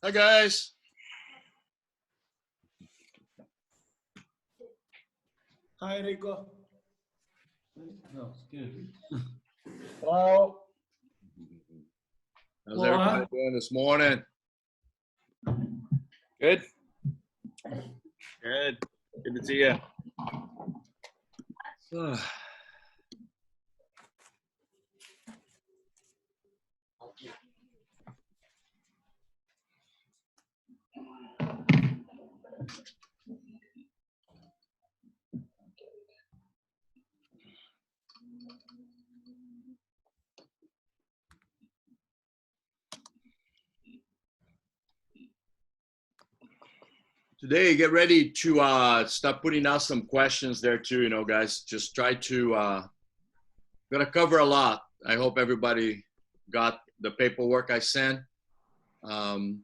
Hi, guys. Hi, Rico. No, it's good. Hello. How's everybody doing this morning? Good? Good. Good to see you. Today, get ready to start putting out some questions there too, guys. Just try to gonna cover a lot. I hope everybody got the paperwork I sent. Um,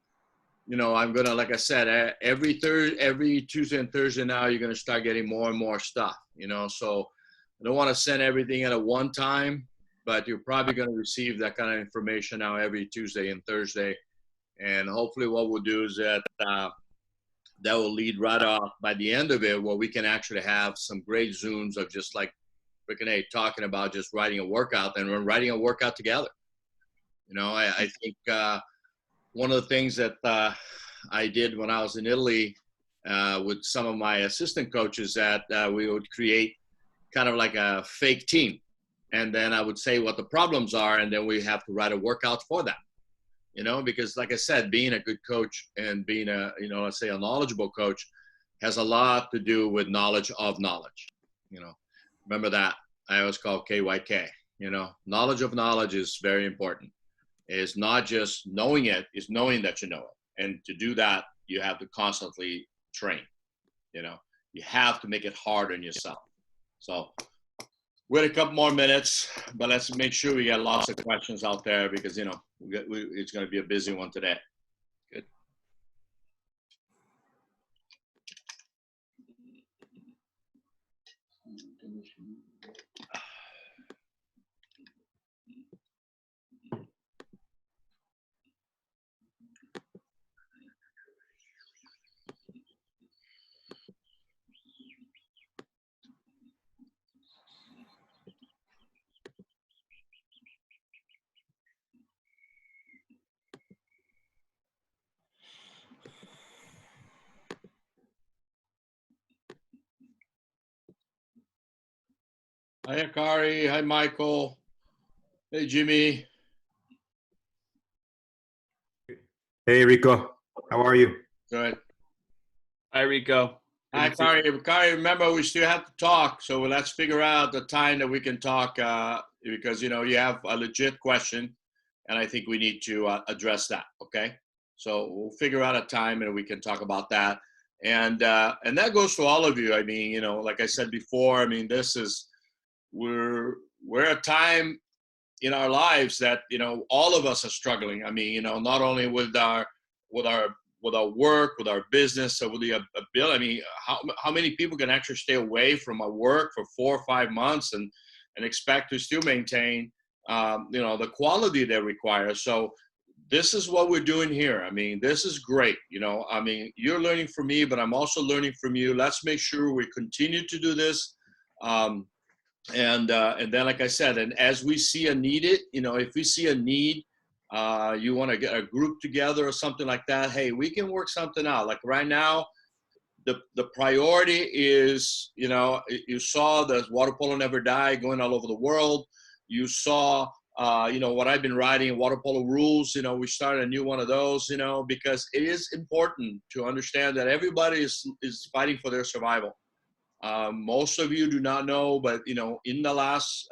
I'm gonna, like I said, every Tuesday and Thursday now, you're gonna start getting more and more stuff. So I don't want to send everything at a one time, but you're probably gonna receive that kind of information now every Tuesday and Thursday. And hopefully, what we'll do is that will lead right off by the end of it, where we can actually have some great Zooms of just like Rick and A talking about just writing a workout, and we're writing a workout together. I think one of the things that I did when I was in Italy with some of my assistant coaches, that we would create kind of like a fake team. And then I would say what the problems are, and then we have to write a workout for that. Because like I said, being a good coach and being let's say a knowledgeable coach has a lot to do with knowledge of knowledge. Remember that. I always call KYK. Knowledge of knowledge is very important. It's not just knowing it, it's knowing that you know it. And to do that, you have to constantly train. You have to make it hard on yourself. So we had a couple more minutes, but let's make sure we got lots of questions out there, because it's going to be a busy one today. Good. Hi, Akari. Hi, Michael. Hey, Jimmy. Hey, Rico. How are you? Good. Hi, Rico. Hi, Akari. Akari, remember, we still have to talk. So let's figure out the time that we can talk, because, you have a legit question, and I think we need to address that, okay? So we'll figure out a time and we can talk about that. And that goes to all of you. I mean, like I said before, I mean, we're at a time in our lives that all of us are struggling. I mean, not only with our work, with our business, or with the ability. I mean, how many people can actually stay away from a work for 4 or 5 months and expect to still maintain the quality they require? So this is what we're doing here. I mean, this is great. I mean, you're learning from me, but I'm also learning from you. Let's make sure we continue to do this. And then, like I said, and as we see a need, if we see a need, you want to get a group together or something like that, hey, we can work something out. Like right now, the priority is, you saw the Water Polo Never Die going all over the world. You saw, what I've been writing, Water Polo Rules. We started a new one of those, because it is important to understand that everybody is fighting for their survival. Most of you do not know, but in the last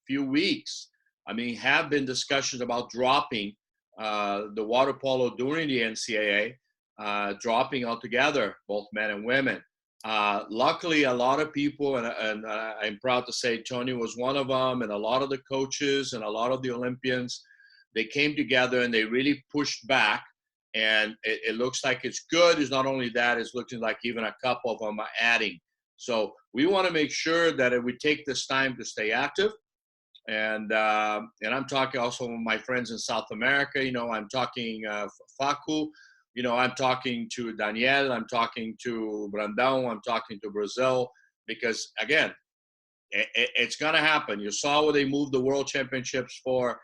few weeks, I mean, have been discussions about dropping the water polo during the NCAA, dropping altogether, both men and women. Luckily, a lot of people, and I'm proud to say Tony was one of them, and a lot of the coaches and a lot of the Olympians, they came together and they really pushed back. And it looks like it's good. It's not only that, it's looking like even a couple of them are adding. So we want to make sure that if we take this time to stay active, and I'm talking also with my friends in South America. You know, I'm talking Facu. You know, I'm talking to Daniel. I'm talking to Brandão. I'm talking to Brazil because again, it's going to happen. You saw where they moved the World Championships for.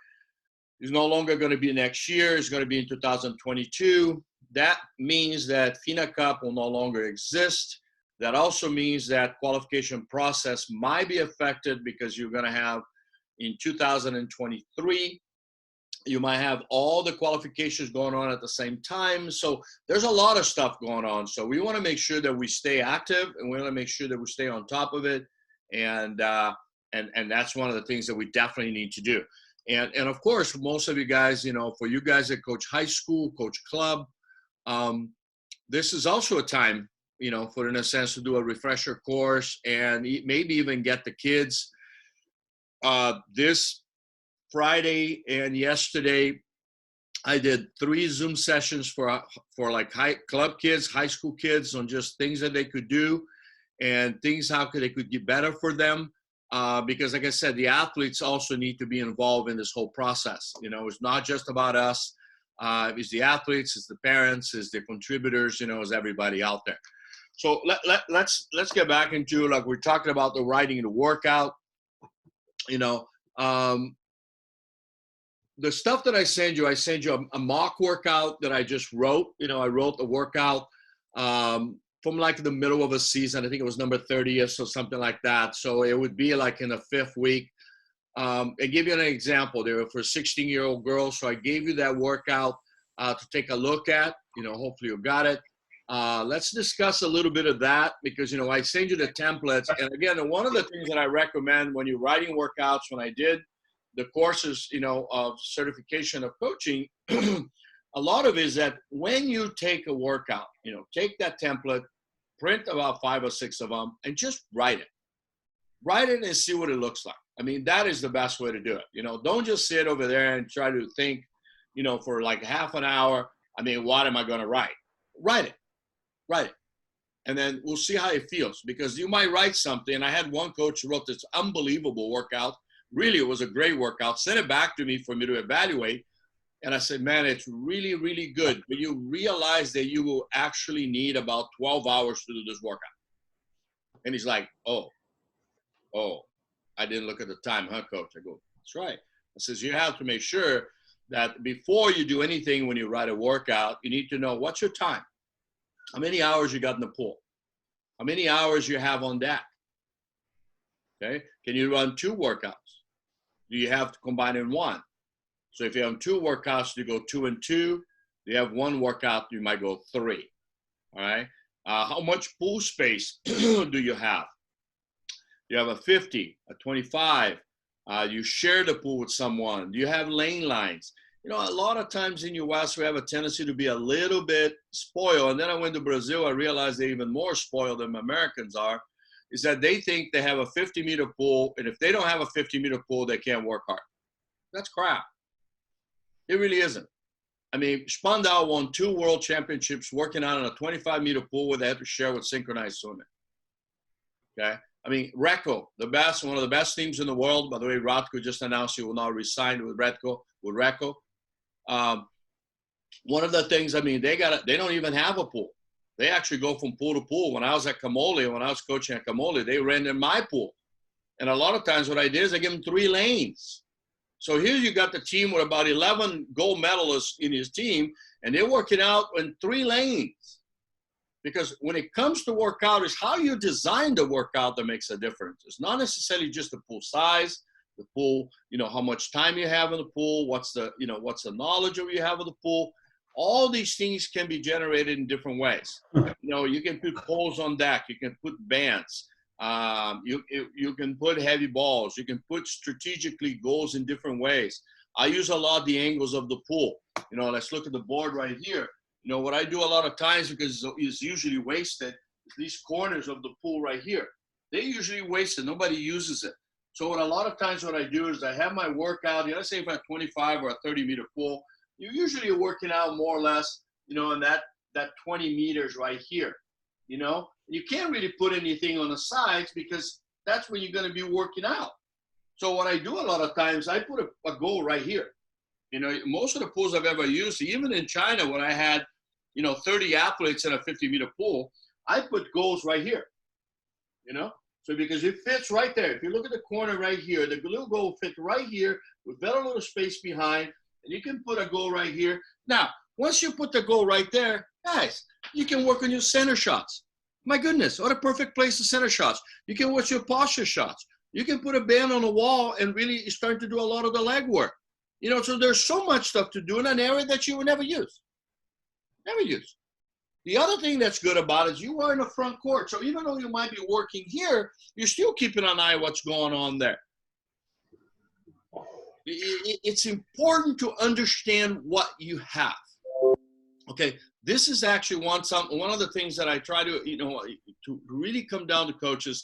It's no longer going to be next year. It's going to be in 2022. That means that FINA Cup will no longer exist. That also means that qualification process might be affected because you're going to have in 2023, you might have all the qualifications going on at the same time. So there's a lot of stuff going on. So we want to make sure that we stay active and we want to make sure that we stay on top of it. And that's one of the things that we definitely need to do. And of course, most of you guys, you know, for you guys that coach high school, coach club, this is also a time, you know, for in a sense to do a refresher course and maybe even get the kids. This Friday and yesterday, I did 3 Zoom sessions for like club kids, high school kids on just things that they could do and things they could get better for them. Because like I said, the athletes also need to be involved in this whole process. You know, it's not just about us. It's the athletes, it's the parents, it's the contributors, you know, it's everybody out there. So let's get back into, like, we're talking about the writing, the workout, you know, the stuff that I send you a mock workout that I just wrote. You know, I wrote the workout from like the middle of a season. I think it was number 30th or something like that. So it would be like in the 5th week. I give you an example. They were for 16-year-old girls. So I gave you that workout to take a look at. You know, hopefully you got it. Let's discuss a little bit of that because, you know, I send you the templates. And again, one of the things that I recommend when you're writing workouts, when I did the courses, you know, of certification of coaching, a lot of it is that when you take a workout, you know, take that template, print about 5 or 6 of them, and just write it. Write it and see what it looks like. I mean, that is the best way to do it. You know, don't just sit over there and try to think, you know, for like half an hour. I mean, what am I going to write? Write it. Write it. And then we'll see how it feels because you might write something. And I had one coach who wrote this unbelievable workout. Really, it was a great workout. Sent it back to me for me to evaluate. And I said, man, it's really, really good. But you realize that you will actually need about 12 hours to do this workout. And he's like, oh, I didn't look at the time, huh, coach? I go, that's right. I says, you have to make sure that before you do anything when you write a workout, you need to know what's your time. How many hours you got in the pool? How many hours you have on deck? Okay. Can you run 2 workouts? Do you have to combine in one? So if you have 2 workouts, you go 2 and 2. If you have 1 workout, you might go 3. All right. How much pool space do you have? You have a 50, a 25. You share the pool with someone. Do you have lane lines? You know, a lot of times in U.S., we have a tendency to be a little bit spoiled. And then I went to Brazil. I realized they're even more spoiled than Americans are, is that they think they have a 50-meter pool. And if they don't have a 50-meter pool, they can't work hard. That's crap. It really isn't. I mean, Spandau won 2 world championships working out in a 25-meter pool where they had to share with synchronized swimming. Okay? I mean, Recco, one of the best teams in the world. By the way, Ratko just announced he will now resign with Recco. One of the things, I mean, they don't even have a pool. They actually go from pool to pool. When I was at Camoli, when I was coaching at Camoli, they ran in my pool. And a lot of times what I did is I give them 3 lanes. So here you got the team with about 11 gold medalists in his team, and they're working out in 3 lanes. Because when it comes to workout, it's how you design the workout that makes a difference. It's not necessarily just the pool size, the pool, you know, how much time you have in the pool, what's the knowledge of you have of the pool. All these things can be generated in different ways. You know, you can put poles on deck, you can put bands, you can put heavy balls, you can put strategically goals in different ways. I use a lot the angles of the pool. You know, let's look at the board right here. You know, what I do a lot of times, because it's usually wasted, these corners of the pool right here. They're usually wasted. Nobody uses it. So what a lot of times what I do is I have my workout, you know, let's say if I have 25 or a 30-meter pool, you're usually working out more or less, you know, in that 20 meters right here, you know. You can't really put anything on the sides because that's when you're going to be working out. So what I do a lot of times, I put a goal right here. You know, most of the pools I've ever used, even in China, when I had, 30 athletes in a 50-meter pool, I put goals right here, So because it fits right there. If you look at the corner right here, the little goal fits right here with very little space behind, and you can put a goal right here. Now, once you put the goal right there, guys, you can work on your center shots. My goodness, what a perfect place to center shots. You can watch your posture shots. You can put a band on the wall and really start to do a lot of the leg work. So there's so much stuff to do in an area that you would never use. Never use. The other thing that's good about it is you are in the front court. So even though you might be working here, you're still keeping an eye on what's going on there. It's important to understand what you have. Okay, this is actually one of the things that I try to, to really come down to coaches.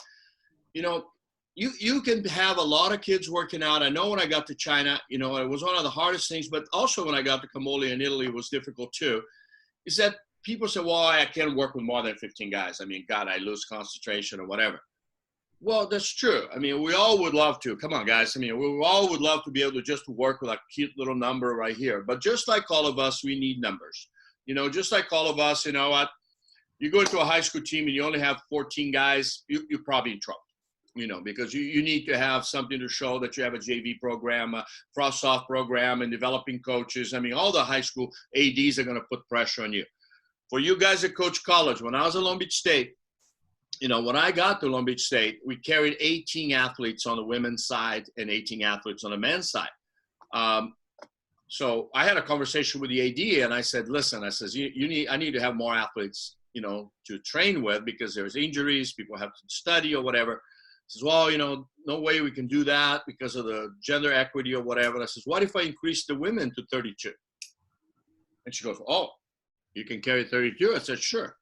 You can have a lot of kids working out. I know when I got to China, it was one of the hardest things, but also when I got to Cambodia in Italy, it was difficult too, is that people say, well, I can't work with more than 15 guys. I mean, God, I lose concentration or whatever. Well, that's true. I mean, we all would love to. Come on, guys. I mean, we all would love to be able to just work with a cute little number right here. But just like all of us, we need numbers. Just like all of us, what? You go into a high school team and you only have 14 guys, you're probably in trouble. Because you need to have something to show that you have a JV program, a frost-off program, and developing coaches. I mean, all the high school ADs are going to put pressure on you. For you guys that coach college, when I was at Long Beach State, when I got to Long Beach State, we carried 18 athletes on the women's side and 18 athletes on the men's side. So I had a conversation with the AD, and I said, listen, I need to have more athletes, to train with because there's injuries, people have to study or whatever. He says, well, no way we can do that because of the gender equity or whatever. And I says, what if I increase the women to 32? And she goes, oh, you can carry 32? I said, sure.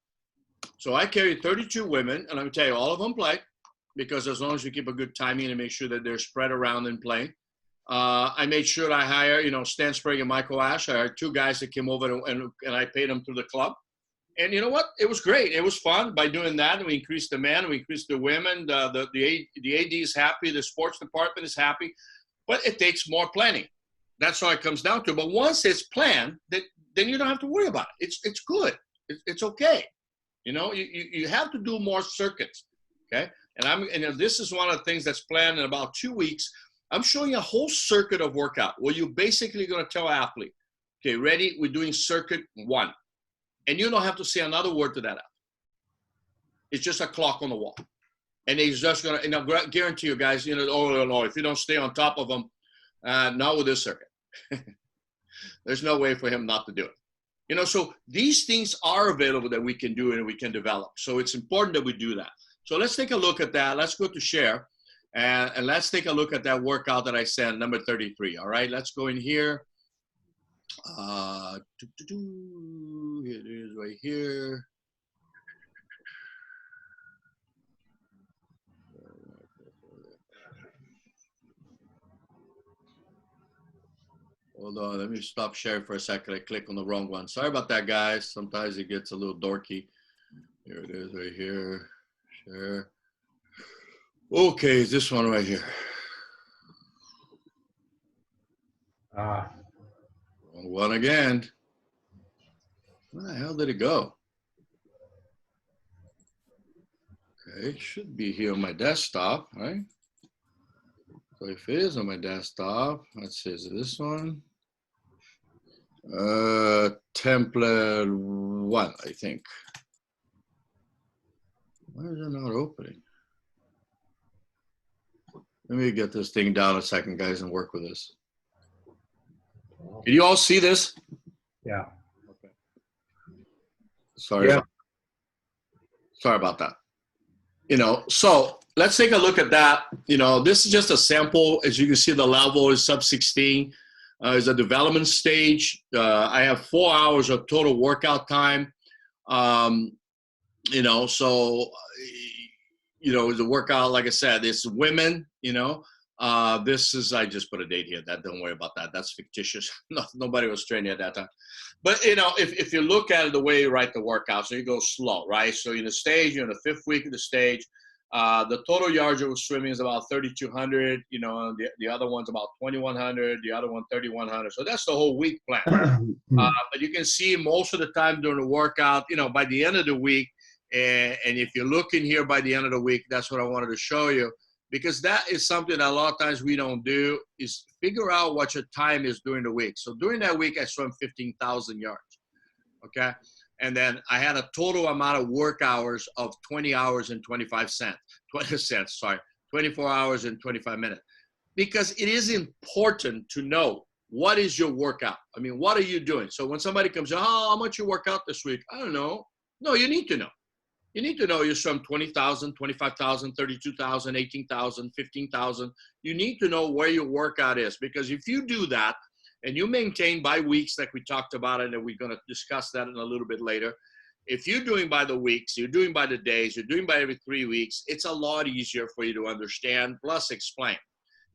So I carry 32 women, and I'm tell you, all of them play because as long as you keep a good timing and make sure that they're spread around and playing. I made sure I hire, Stan Sprague and Michael Ash. I hired 2 guys that came over and I paid them through the club. And you know what? It was great. It was fun. By doing that, we increased the men, we increased the women. The AD is happy. The sports department is happy. But it takes more planning. That's all it comes down to. But once it's planned, then you don't have to worry about it. It's good. It's okay. You have to do more circuits. Okay. And this is one of the things that's planned in about 2 weeks. I'm showing you a whole circuit of workout where you're basically going to tell an athlete, okay, ready? We're doing circuit 1. And you don't have to say another word to that. It's just a clock on the wall. And he's just going to, and I guarantee you guys, no, if you don't stay on top of them, not with this circuit. There's no way for him not to do it. So these things are available that we can do and we can develop. So it's important that we do that. So let's take a look at that. Let's go to share. And let's take a look at that workout that I sent, number 33. All right, let's go in here. Here it is right here. Hold on, let me stop sharing for a second. I clicked on the wrong one. Sorry about that, guys. Sometimes it gets a little dorky. Here it is right here. Share. Okay, it's this one right here. Wrong one again. Where the hell did it go? Okay, it should be here on my desktop, right? So if it is on my desktop, let's see, is it this one? Template 1, I think. Why is it not opening? Let me get this thing down a second, guys, and work with this. Can you all see this? Yeah. Okay. Sorry. Yeah. Sorry about that. So let's take a look at that. This is just a sample. As you can see, the level is sub 16. It's a development stage. I have 4 hours of total workout time. The workout, like I said, it's women, this is, I just put a date here. Don't worry about that. That's fictitious. Nobody was training at that time. But, if you look at it, the way you write the workout, so you go slow, right? So in the stage, you're in the 5th week of the stage. The total yards of swimming is about 3,200. You know, the other one's about 2,100. The other one 3,100. So that's the whole week plan. But you can see most of the time during the workout, you know, by the end of the week, and if you're looking here by the end of the week, that's what I wanted to show you, because that is something that a lot of times we don't do, is figure out what your time is during the week. So during that week, I swam 15,000 yards, okay? And then I had a total amount of work hours of 20 hours and 20 cents, 24 hours and 25 minutes. Because it is important to know, what is your workout? I mean, what are you doing? So when somebody comes, oh, how much you work out this week? I don't know. No, you need to know. You need to know you swim 20,000, 25,000, 32,000, 18,000, 15,000. You need to know where your workout is, because if you do that and you maintain by weeks, like we talked about it, and we're going to discuss that in a little bit later. If you're doing by the weeks, you're doing by the days, you're doing by every 3 weeks, it's a lot easier for you to understand, plus explain.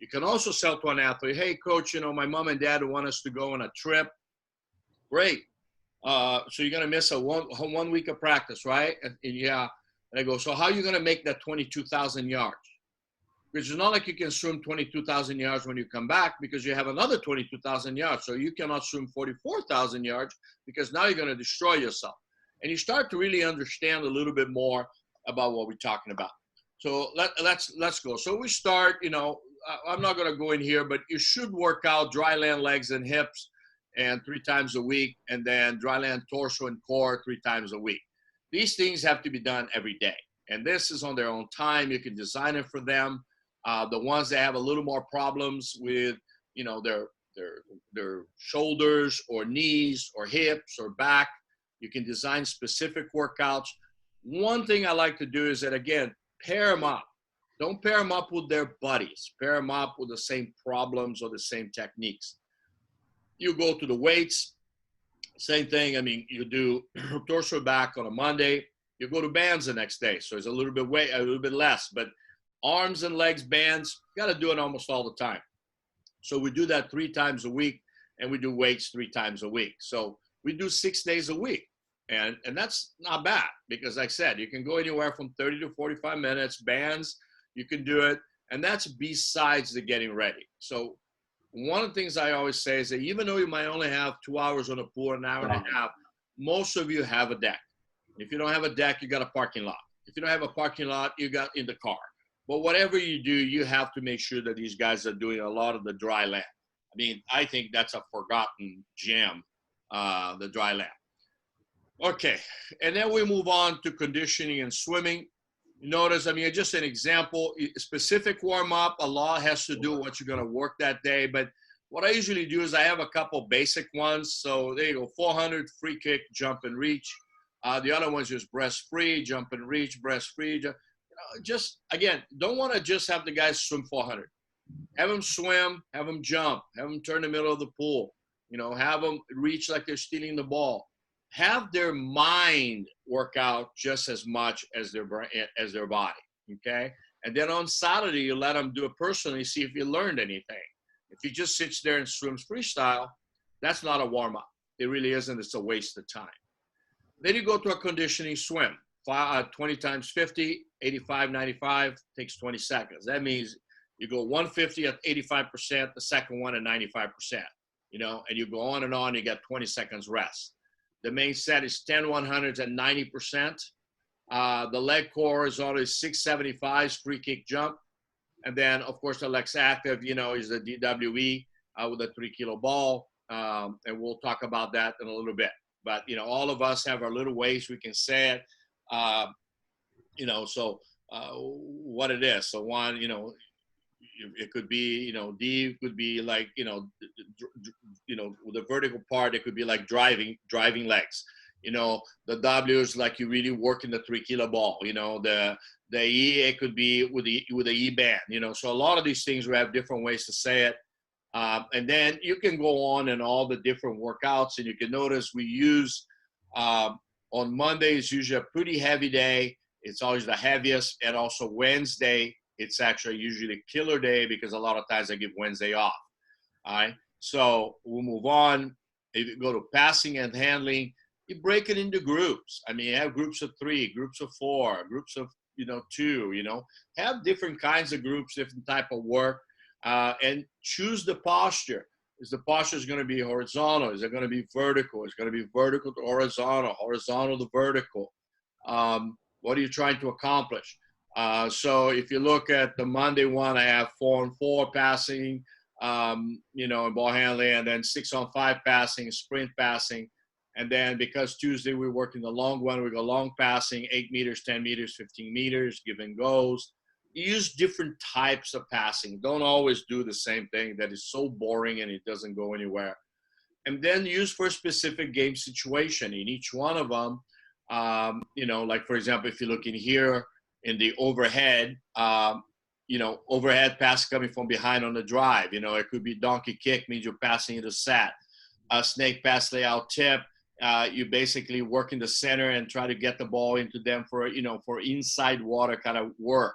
You can also sell to an athlete, hey, coach, you know, my mom and dad want us to go on a trip. Great. So you're going to miss a one week of practice, right? And yeah. And I go, so how are you going to make that 22,000 yards? Because it's not like you can swim 22,000 yards when you come back, because you have another 22,000 yards. So you cannot swim 44,000 yards, because now you're going to destroy yourself. And you start to really understand a little bit more about what we're talking about. So let's go. So we start, you know, I'm not going to go in here, but you should work out dry land legs and hips and 3 times a week, and then dry land torso and core 3 times a week. These things have to be done every day, and this is on their own time. You can design it for them. The ones that have a little more problems with, you know, their shoulders or knees or hips or back, you can design specific workouts. One thing I like to do is that, again, pair them up. Don't pair them up with their buddies. Pair them up with the same problems or the same techniques. You go to the weights, same thing. I mean, you do torso back on a Monday. You go to bands the next day, so it's a little bit less. But arms and legs bands, you got to do it almost all the time. So we do that 3 times a week, and we do weights 3 times a week. So we do 6 days a week. And that's not bad, because like I said, you can go anywhere from 30 to 45 minutes. Bands, you can do it. And that's besides the getting ready. So one of the things I always say is that even though you might only have 2 hours on a pool, an hour and a half, most of you have a deck. If you don't have a deck, you got a parking lot. If you don't have a parking lot, you got in the car. But whatever you do, you have to make sure that these guys are doing a lot of the dry land. I mean, I think that's a forgotten gem, the dry land. Okay, and then we move on to conditioning and swimming. Notice, I mean, just an example, specific warm-up, a lot has to do with what you're going to work that day. But what I usually do is I have a couple basic ones. So there you go, 400, free kick, jump and reach. The other one's just breast free, jump and reach, breast free. Just, again, don't want to just have the guys swim 400. Have them swim, have them jump, have them turn the middle of the pool. You know, have them reach like they're stealing the ball. Have their mind work out just as much as their body, okay? And then on Saturday, you let them do it personally, see if you learned anything. If he just sits there and swims freestyle, that's not a warm-up. It really isn't. It's a waste of time. Then you go to a conditioning swim, 20 times 50, 85, 95, takes 20 seconds. That means you go 150 at 85%, the second one at 95%, you know, and you go on, you get 20 seconds rest. The main set is 10 100s at 90%. The leg core is always 675s, free kick jump. And then, of course, the Lex Active, you know, is the DWE with a 3 kilo ball. And we'll talk about that in a little bit. But, you know, all of us have our little ways we can say it, you know, so what it is. So one, you know, it could be, you know, D could be like, you know, with the vertical part, it could be like driving legs. You know, the W is like you really working the 3 kilo ball. You know, the E, it could be with the E band. You know, so a lot of these things we have different ways to say it. And then you can go on and all the different workouts, and you can notice we use on Mondays usually a pretty heavy day. It's always the heaviest, and also Wednesday. It's actually usually a killer day because a lot of times I give Wednesday off. All right. So we'll move on. If you go to passing and handling, you break it into groups. I mean, you have groups of 3, groups of 4, groups of too. Have different kinds of groups, different type of work, and choose the posture. Is the posture is going to be horizontal? Is it going to be vertical? Is it going to be vertical to horizontal to vertical? What are you trying to accomplish? So if you look at the Monday one, I have 4-on-4 passing, and ball handling, and then 6-on-5 passing, sprint passing. And then because Tuesday we're working the long one, we go long passing, 8 meters, 10 meters, 15 meters, give and goes. Use different types of passing. Don't always do the same thing. That is so boring and it doesn't go anywhere. And then use for a specific game situation in each one of them. Like for example, if you look in here in the overhead, overhead pass coming from behind on the drive. It could be donkey kick, means you're passing into set. A snake pass layout tip, you basically work in the center and try to get the ball into them for inside water kind of work.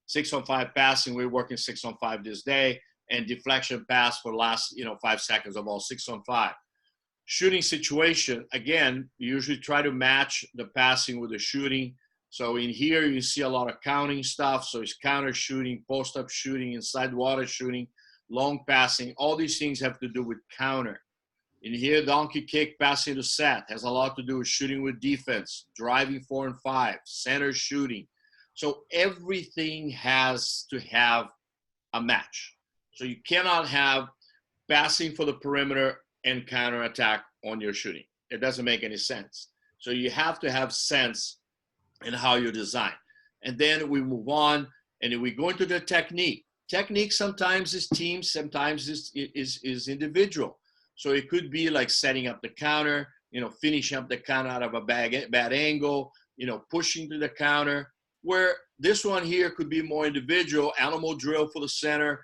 6-on-5 passing, we're working 6-on-5 this day, and deflection pass for the last 5 seconds of all 6-on-5. Shooting situation, again, you usually try to match the passing with the shooting. So in here, you see a lot of counting stuff. So it's counter shooting, post-up shooting, inside water shooting, long passing. All these things have to do with counter. In here, donkey kick, passing to set has a lot to do with shooting with defense, driving 4 and 5, center shooting. So everything has to have a match. So you cannot have passing for the perimeter and counterattack on your shooting. It doesn't make any sense. So you have to have sense in how you design. And then we move on and then we go into the technique. Technique sometimes is team, sometimes is individual. So it could be like setting up the counter, finishing up the counter out of a bad angle, pushing to the counter, where this one here could be more individual, animal drill for the center,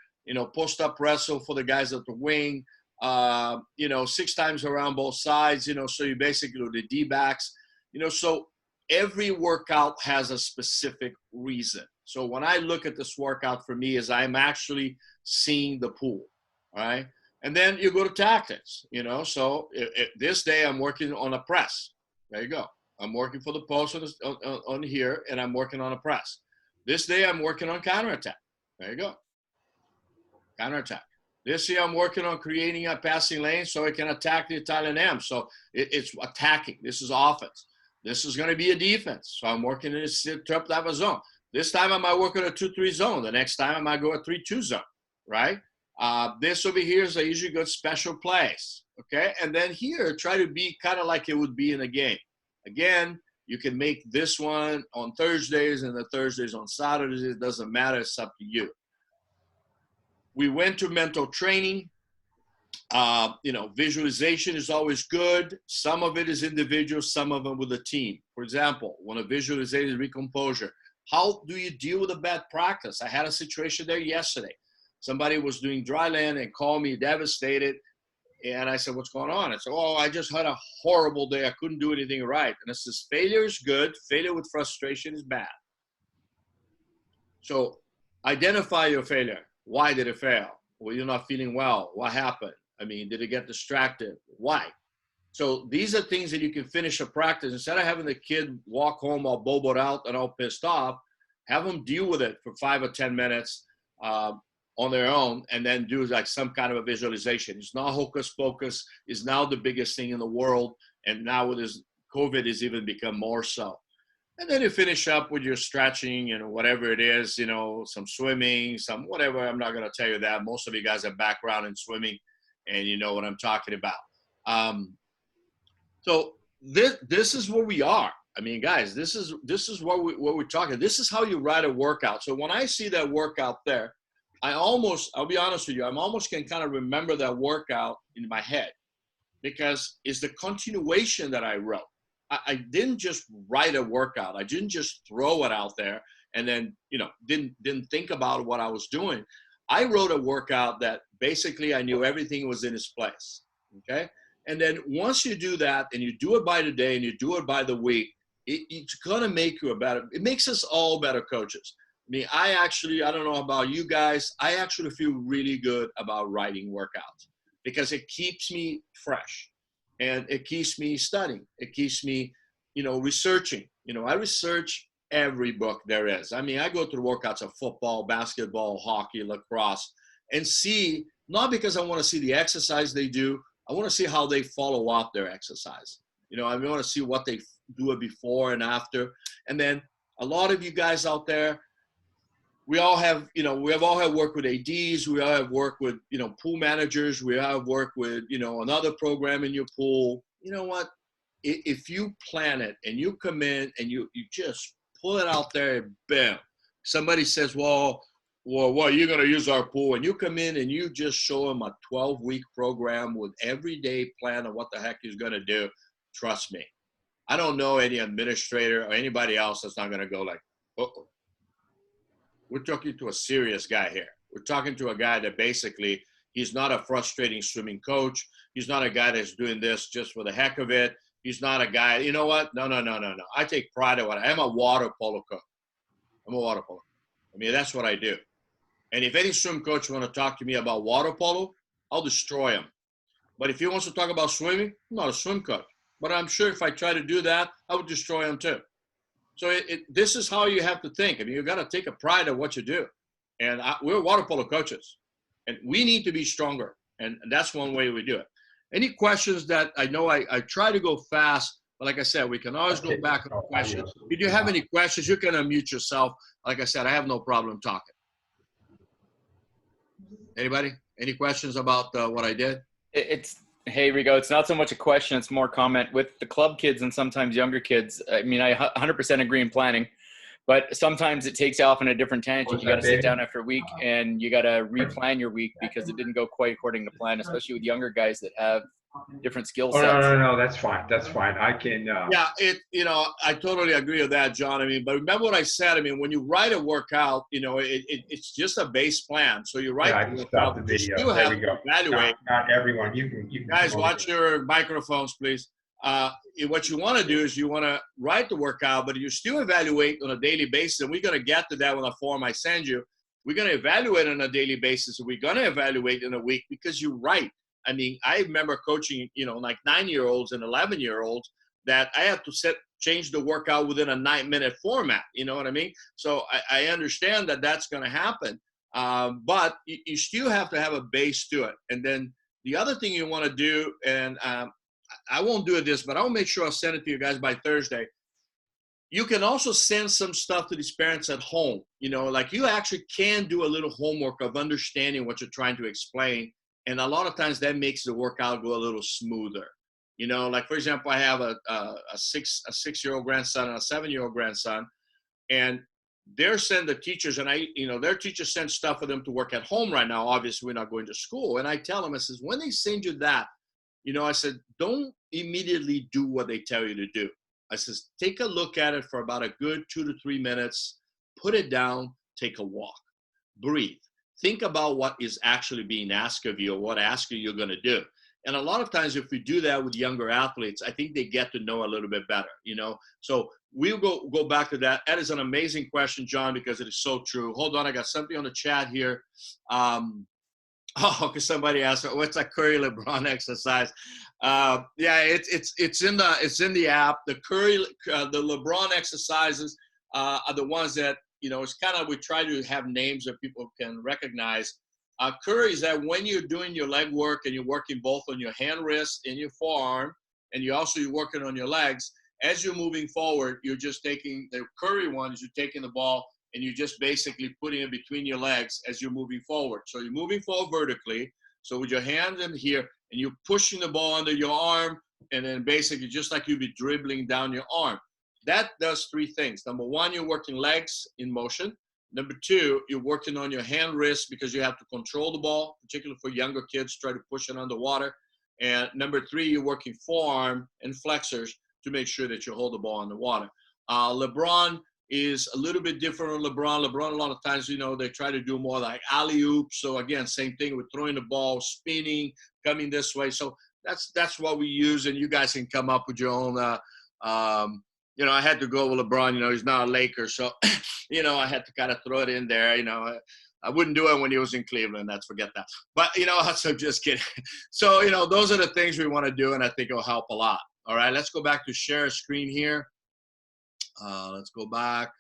post-up wrestle for the guys at the wing, 6 times around both sides, so you basically do the D-backs, so every workout has a specific reason. So when I look at this workout for me is I'm actually seeing the pool, all right? And then you go to tactics, so this day I'm working on a press. There you go. I'm working for the post on here, and I'm working on a press. This day I'm working on counterattack. There you go. Counterattack. This year I'm working on creating a passing lane so I can attack the Italian M. So it's attacking. This is offense. This is going to be a defense. So I'm working in a trap type of zone. This time I might work in a 2-3 zone. The next time I might go a 3-2 zone, right? This over here is I usually go special plays, okay? And then here, try to be kind of like it would be in a game. Again, you can make this one on Thursdays and the Thursdays on Saturdays. It doesn't matter. It's up to you. We went to mental training. Visualization is always good. Some of it is individual, some of them with a team. For example, when a visualization is recomposure, how do you deal with a bad practice? I had a situation there yesterday. Somebody was doing dry land and called me devastated. And I said, what's going on? I said, I just had a horrible day. I couldn't do anything right. And I says, failure is good. Failure with frustration is bad. So identify your failure. Why did it fail? Well, you're not feeling well. What happened? I mean, did it get distracted? Why? So these are things that you can finish a practice. Instead of having the kid walk home all boboed out and all pissed off, have them deal with it for 5 or 10 minutes on their own, and then do like some kind of a visualization. It's not hocus pocus. It's now the biggest thing in the world. And now with this COVID has even become more so. And then you finish up with your stretching, whatever it is, some swimming, some whatever. I'm not going to tell you that. Most of you guys have background in swimming and you know what I'm talking about. So this is where we are. I mean, guys, this is what we're talking. This is how you write a workout. So when I see that workout there, I'll be honest with you, I almost can kind of remember that workout in my head because it's the continuation that I wrote. I didn't just write a workout. I didn't just throw it out there and then, didn't think about what I was doing. I wrote a workout that basically I knew everything was in its place. Okay. And then once you do that and you do it by the day and you do it by the week, it's going to make you it makes us all better coaches. I mean, I don't know about you guys. I actually feel really good about writing workouts because it keeps me fresh and it keeps me studying. It keeps me, researching. I research every book there is. I mean, I go through workouts of football, basketball, hockey, lacrosse, and see, not because I want to see the exercise they do, I want to see how they follow up their exercise. You know, I want to see what they do it before and after. And then a lot of you guys out there, we all have, you know, we have all had work with ADs. We all have worked with, you know, pool managers. We all have worked with, you know, another program in your pool. You know what? If you plan it and you come in and you just pull it out there and bam, somebody says, well, what, you're going to use our pool, and you come in and you just show them a 12-week program with everyday plan of what the heck he's going to do. Trust me. I don't know any administrator or anybody else that's not going to go like, uh-oh. We're talking to a serious guy here. We're talking to a guy that basically, he's not a frustrating swimming coach. He's not a guy that's doing this just for the heck of it. He's not a guy, you know what? No. I take pride in what I am. A water polo coach. I'm a water polo. I mean, that's what I do. And if any swim coach want to talk to me about water polo, I'll destroy him. But if he wants to talk about swimming, I'm not a swim coach. But I'm sure if I try to do that, I would destroy him too. So this is how you have to think. I mean, you got to take a pride of what you do. And we're water polo coaches. And we need to be stronger. And that's one way we do it. Any questions that I know I try to go fast, but like I said, we can always go back on questions. If you have any questions, you can unmute yourself. Like I said, I have no problem talking. Anybody? Any questions about what I did? Hey, Rico, it's not so much a question, it's more comment. With the club kids and sometimes younger kids, I mean, I 100% agree in planning, but sometimes it takes you off in a different tangent. You got to sit down after a week and you got to replan your week because it didn't go quite according to plan, especially with younger guys that have different skill sets. No, that's fine. That's fine. I can. Yeah, I totally agree with that, John. I mean, but remember what I said. I mean, when you write a workout, it's just a base plan. So you write. Yeah, I can stop the video. There we go. Evaluate. Not everyone. You can guys, watch your microphones, please. What you want to do is you want to write the workout, but you still evaluate on a daily basis. And we're going to get to that with a form I send you. We're going to evaluate on a daily basis. We're going to evaluate in a week because you write. I mean, I remember coaching, like 9-year-olds and 11-year-olds that I had to change the workout within a 9-minute format. You know what I mean? So I understand that that's going to happen. But you still have to have a base to it. And then the other thing you want to do, and I won't do this, but I'll make sure I'll send it to you guys by Thursday. You can also send some stuff to these parents at home. Like you actually can do a little homework of understanding what you're trying to explain. And a lot of times that makes the workout go a little smoother. Like for example, I have a 6-year-old grandson and a 7-year-old grandson, and they're sending the teachers, and their teachers send stuff for them to work at home right now. Obviously, we're not going to school. And I tell them, I says, when they send you that, I said, don't immediately do what they tell you to do. I says, take a look at it for about a good 2 to 3 minutes, put it down, take a walk, breathe. Think about what is actually being asked of you or what you're going to do. And a lot of times if we do that with younger athletes, I think they get to know a little bit better, So we'll go back to that. That is an amazing question, John, because it is so true. Hold on, I got something on the chat here. Because somebody asked, what's that Curry LeBron exercise? Yeah, it's in the app. The Curry, the LeBron exercises are the ones that, it's kind of, we try to have names that people can recognize. Curry is that when you're doing your leg work and you're working both on your hand, wrist, and your forearm, and you're working on your legs, as you're moving forward, you're just taking, the Curry one is you're taking the ball and you're just basically putting it between your legs as you're moving forward. So you're moving forward vertically. So with your hand in here, and you're pushing the ball under your arm, and then basically just like you'd be dribbling down your arm. That does 3 things. Number 1, you're working legs in motion. Number 2, you're working on your hand, wrist, because you have to control the ball, particularly for younger kids, try to push it underwater. And number 3, you're working forearm and flexors to make sure that you hold the ball underwater. LeBron is a little bit different on LeBron. LeBron, a lot of times, they try to do more like alley-oop. So again, same thing with throwing the ball, spinning, coming this way. So that's what we use, and you guys can come up with your own. I had to go with LeBron. He's not a Laker, so I had to kind of throw it in there. I wouldn't do it when he was in Cleveland. Let's forget that. But so just kidding. So those are the things we want to do, and I think it'll help a lot. All right, let's go back to share a screen here. Let's go back.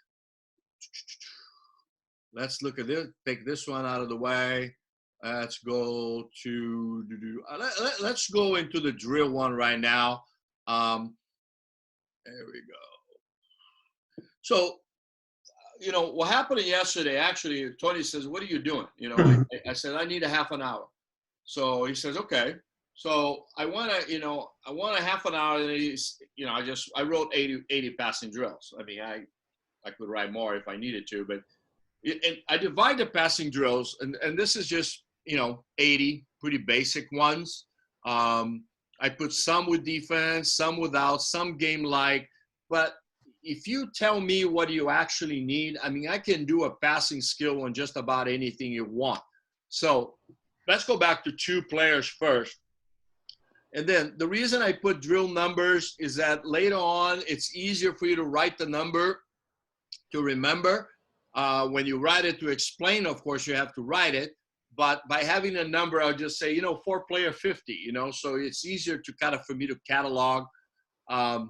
Let's look at this. Take this one out of the way. Let's go to. Let's go into the drill one right now. There we go. So, what happened yesterday, actually, Tony says, what are you doing? I said, I need a half an hour. So he says, okay. So I want a half an hour. And I wrote 80 passing drills. I mean, I could write more if I needed to, but I divide the passing drills, and this is just, 80 pretty basic ones. I put some with defense, some without, some game-like, but if you tell me what you actually need, I mean, I can do a passing skill on just about anything you want. So let's go back to 2 players first. And then the reason I put drill numbers is that later on, it's easier for you to write the number to remember. When you write it to explain, of course, you have to write it. But by having a number, I'll just say, 4-player 50, so it's easier to for me to catalog. Like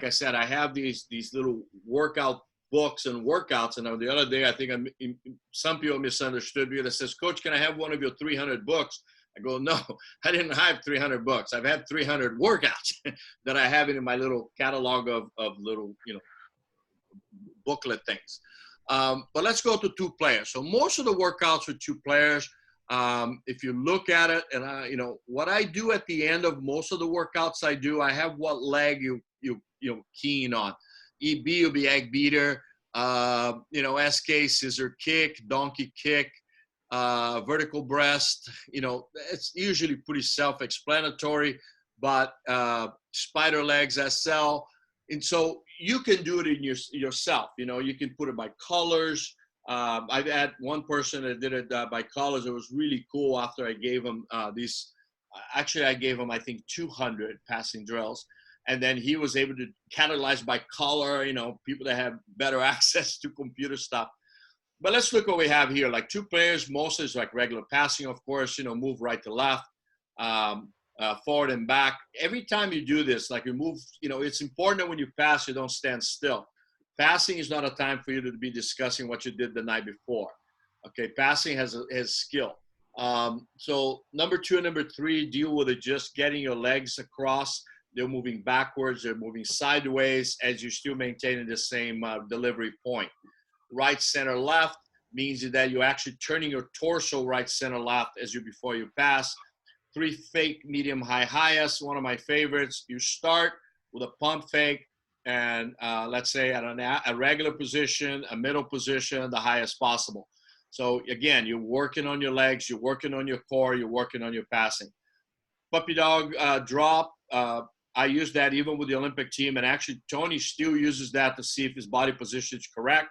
I said, I have these little workout books and workouts. And the other day, I think some people misunderstood me. That says, Coach, can I have one of your 300 books? I go, no, I didn't have 300 books. I've had 300 workouts that I have in my little catalog of little, booklet things. But let's go to 2 players. So most of the workouts are 2 players. If you look at it, and what I do at the end of most of the workouts I do, I have what leg you keen on. EB will be egg beater. SK scissor kick, donkey kick, vertical breast. It's usually pretty self-explanatory. But spider legs, SL. And so you can do it in yourself. You can put it by colors. I've had one person that did it by colors. It was really cool after I gave him these. Actually, I gave him, I think, 200 passing drills. And then he was able to catalyze by color, people that have better access to computer stuff. But let's look what we have here. Like 2 players, mostly is like regular passing, of course, move right to left. Forward and back. Every time you do this, like you move, it's important that when you pass, you don't stand still. Passing is not a time for you to be discussing what you did the night before. Okay, passing has skill. So number 2 and number 3 deal with it just getting your legs across. They're moving backwards. They're moving sideways as you're still maintaining the same delivery point. Right, center, left means that you're actually turning your torso right, center, left before you pass. 3 fake, medium, high, highest. One of my favorites. You start with a pump fake, and let's say at a regular position, a middle position, the highest possible. So again, you're working on your legs, you're working on your core, you're working on your passing. Puppy dog drop. I use that even with the Olympic team, and actually Tony still uses that to see if his body position is correct.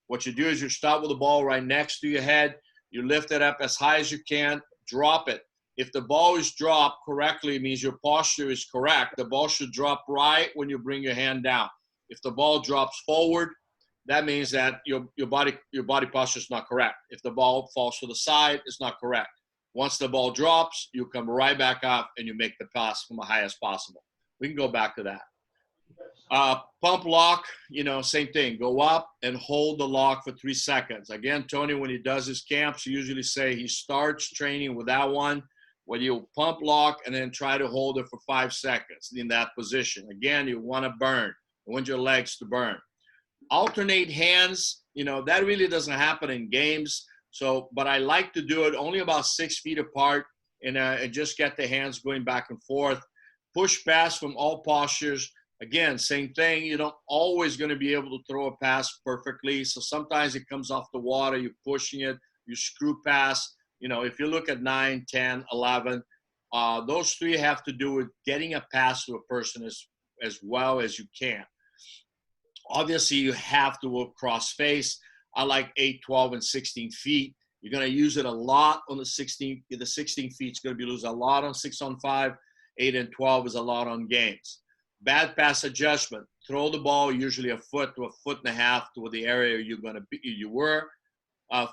What you do is you start with the ball right next to your head. You lift it up as high as you can, drop it. If the ball is dropped correctly, it means your posture is correct. The ball should drop right when you bring your hand down. If the ball drops forward, that means that your body posture is not correct. If the ball falls to the side, it's not correct. Once the ball drops, you come right back up and you make the pass from the highest possible. We can go back to that. Pump lock, same thing. Go up and hold the lock for 3 seconds. Again, Tony, when he does his camps, usually say he starts training with that one, where you pump lock and then try to hold it for 5 seconds in that position. Again, you want to burn. You want your legs to burn. Alternate hands, that really doesn't happen in games. So, but I like to do it only about 6 feet apart and just get the hands going back and forth. Push pass from all postures. Again, same thing. You're not always going to be able to throw a pass perfectly. So sometimes it comes off the water. You're pushing it. You screw pass. If you look at 9, 10, 11, those 3 have to do with getting a pass to a person as well as you can. Obviously, you have to work cross face. I like 8, 12, and 16 feet. You're going to use it a lot on the 16. The 16 feet is going to be used a lot on 6-on-5. 8 and 12 is a lot on games. Bad pass adjustment. Throw the ball usually a foot to a foot and a half to the area you were.